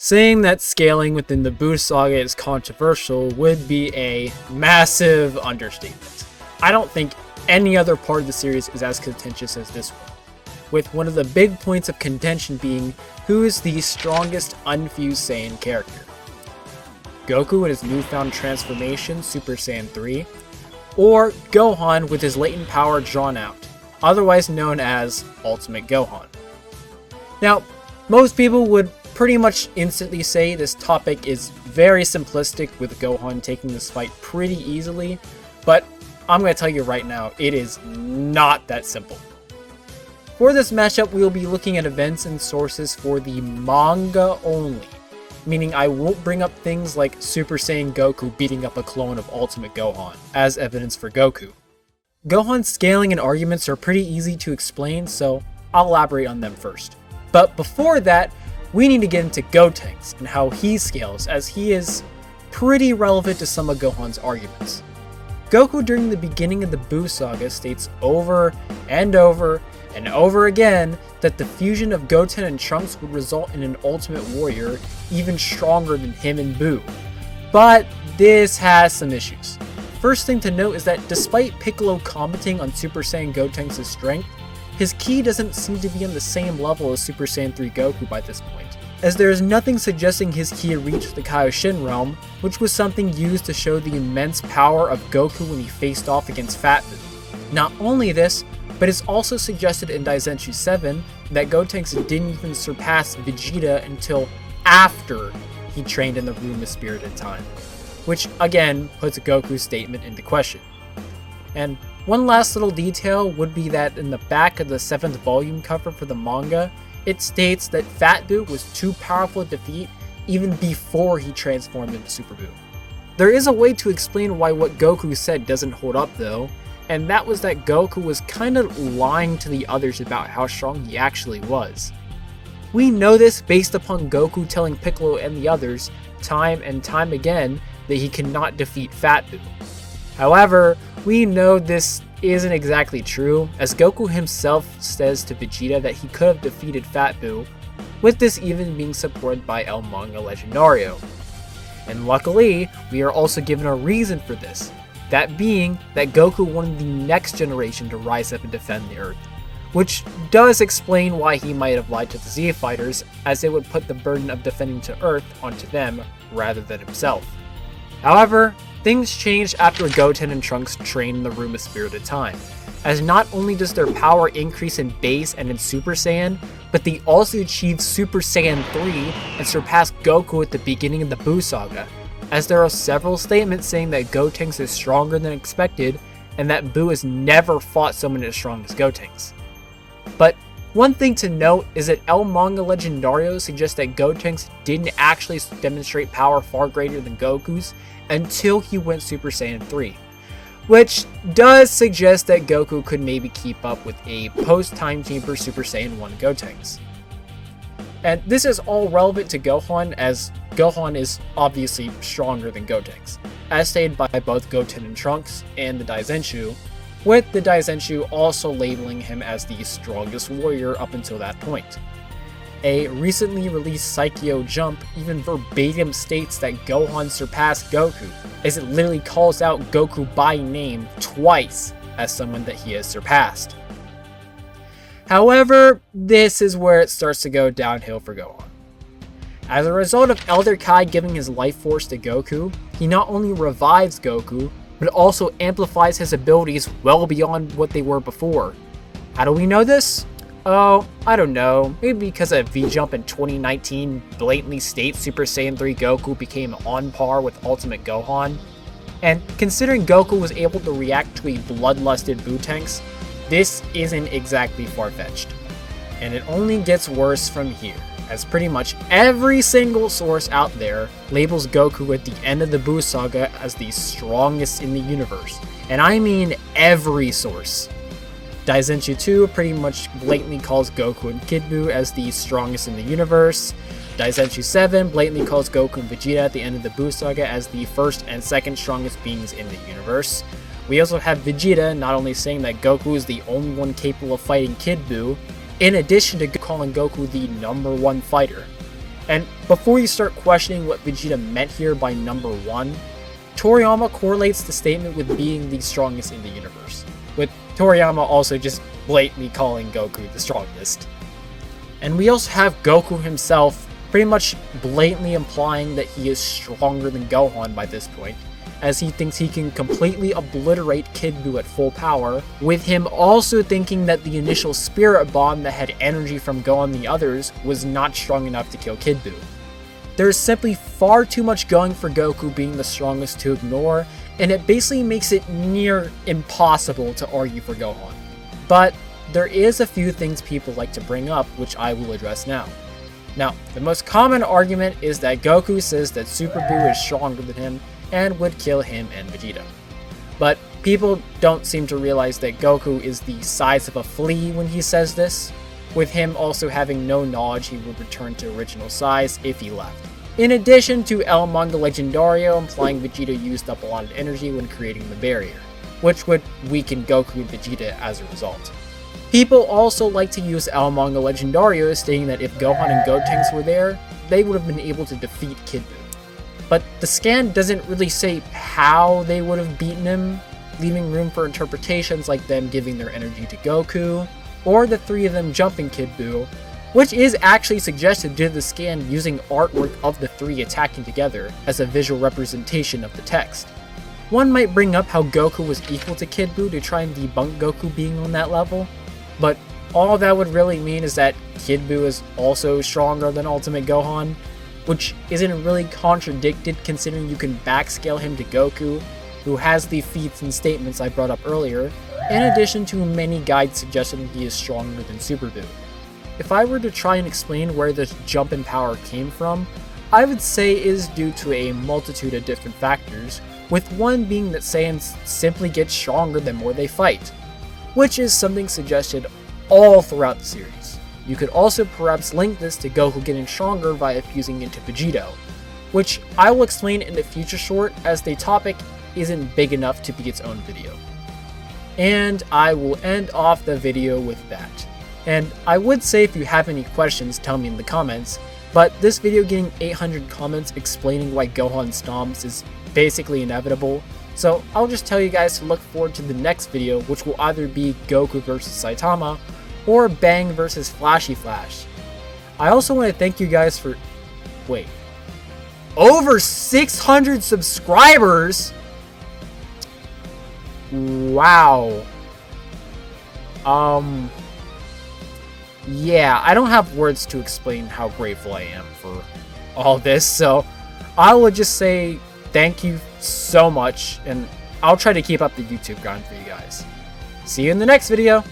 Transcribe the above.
Saying that scaling within the Buu saga is controversial would be a massive understatement. I don't think any other part of the series is as contentious as this one, with one of the big points of contention being who is the strongest unfused Saiyan character. Goku with his newfound transformation, Super Saiyan 3, or Gohan with his latent power drawn out, otherwise known as Ultimate Gohan. Now, most people would pretty much instantly say this topic is very simplistic with Gohan taking this fight pretty easily, but I'm going to tell you right now, it is not that simple. For this matchup, we will be looking at events and sources for the manga only, meaning I won't bring up things like Super Saiyan Goku beating up a clone of Ultimate Gohan as evidence for Goku. Gohan's scaling and arguments are pretty easy to explain, so I'll elaborate on them first. But before that, we need to get into Gotenks and how he scales, as he is pretty relevant to some of Gohan's arguments. Goku during the beginning of the Buu saga states over and over and over again that the fusion of Goten and Trunks would result in an Ultimate Warrior even stronger than him and Buu. But this has some issues. First thing to note is that despite Piccolo commenting on Super Saiyan Gotenks' strength, his ki doesn't seem to be on the same level as Super Saiyan 3 Goku by this point, as there is nothing suggesting his ki reached the Kaioshin realm, which was something used to show the immense power of Goku when he faced off against Fat Buu. Not only this, but it's also suggested in Daizenshuu 7 that Gotenks didn't even surpass Vegeta until after he trained in the Room of Spirited Time, which again puts Goku's statement into question. And one last little detail would be that in the back of the 7th volume cover for the manga, it states that Fat Buu was too powerful to defeat even before he transformed into Super Buu. There is a way to explain why what Goku said doesn't hold up though, and that was that Goku was kind of lying to the others about how strong he actually was. We know this based upon Goku telling Piccolo and the others time and time again that he cannot defeat Fat Buu. However, we know this isn't exactly true, as Goku himself says to Vegeta that he could have defeated Fat Buu, with this even being supported by El Manga Legendario. And luckily, we are also given a reason for this, that being that Goku wanted the next generation to rise up and defend the Earth, which does explain why he might have lied to the Z Fighters, as it would put the burden of defending to Earth onto them rather than himself. However, things changed after Goten and Trunks trained in the Room of Spirited Time, as not only does their power increase in base and in Super Saiyan, but they also achieve Super Saiyan 3 and surpass Goku at the beginning of the Buu saga, as there are several statements saying that Gotenks is stronger than expected and that Buu has never fought someone as strong as Gotenks. But one thing to note is that El Manga Legendario suggests that Gotenks didn't actually demonstrate power far greater than Goku's until he went Super Saiyan 3, which does suggest that Goku could maybe keep up with a post-Time Chamber Super Saiyan 1 Gotenks. And this is all relevant to Gohan, as Gohan is obviously stronger than Gotenks, as stated by both Goten and Trunks and the Daizenshuu, with the Daizenshuu also labeling him as the strongest warrior up until that point. A recently released Psycho Jump even verbatim states that Gohan surpassed Goku, as it literally calls out Goku by name twice as someone that he has surpassed. However, this is where it starts to go downhill for Gohan. As a result of Elder Kai giving his life force to Goku, he not only revives Goku, but also amplifies his abilities well beyond what they were before. How do we know this? Oh, I don't know, maybe because a V-Jump in 2019 blatantly states Super Saiyan 3 Goku became on par with Ultimate Gohan. And considering Goku was able to react to a bloodlusted Buu-Tanks, this isn't exactly far-fetched. And it only gets worse from here, as pretty much every single source out there labels Goku at the end of the Buu saga as the strongest in the universe. And I mean every source. Daizenshuu 2 pretty much blatantly calls Goku and Kid Buu as the strongest in the universe. Daizenshuu 7 blatantly calls Goku and Vegeta at the end of the Buu saga as the first and second strongest beings in the universe. We also have Vegeta not only saying that Goku is the only one capable of fighting Kid Buu, in addition to calling Goku the #1 fighter. And before you start questioning what Vegeta meant here by number 1, Toriyama correlates the statement with being the strongest in the universe, with Toriyama also just blatantly calling Goku the strongest. And we also have Goku himself pretty much blatantly implying that he is stronger than Gohan by this point, as he thinks he can completely obliterate Kid Buu at full power, with him also thinking that the initial spirit bomb that had energy from Gohan and the others was not strong enough to kill Kid Buu. There is simply far too much going for Goku being the strongest to ignore, and it basically makes it near impossible to argue for Gohan. But there is a few things people like to bring up, which I will address now. Now, the most common argument is that Goku says that Super Buu is stronger than him and would kill him and Vegeta. But people don't seem to realize that Goku is the size of a flea when he says this, with him also having no knowledge he would return to original size if he left. In addition to El Manga Legendario implying Vegeta used up a lot of energy when creating the barrier, which would weaken Goku and Vegeta as a result. People also like to use El Manga Legendario stating that if Gohan and Gotenks were there, they would have been able to defeat Kid Buu. But the scan doesn't really say how they would have beaten him, leaving room for interpretations like them giving their energy to Goku, or the three of them jumping Kid Buu, which is actually suggested due to the scan using artwork of the three attacking together as a visual representation of the text. One might bring up how Goku was equal to Kid Buu to try and debunk Goku being on that level, but all that would really mean is that Kid Buu is also stronger than Ultimate Gohan, which isn't really contradicted considering you can backscale him to Goku, who has the feats and statements I brought up earlier, in addition to many guides suggesting he is stronger than Super Buu. If I were to try and explain where this jump in power came from, I would say it is due to a multitude of different factors, with one being that Saiyans simply get stronger the more they fight, which is something suggested all throughout the series. You could also perhaps link this to Goku getting stronger via fusing into Vegito, which I will explain in a future short as the topic isn't big enough to be its own video. And I will end off the video with that. And I would say if you have any questions, tell me in the comments, but this video getting 800 comments explaining why Gohan stomps is basically inevitable, so I'll just tell you guys to look forward to the next video, which will either be Goku vs Saitama, or Bang vs Flashy Flash. I also want to thank you guys for... Wait. Over 600 subscribers?! Wow. Yeah, I don't have words to explain how grateful I am for all this, so I will just say thank you so much, and I'll try to keep up the YouTube grind for you guys. See you in the next video!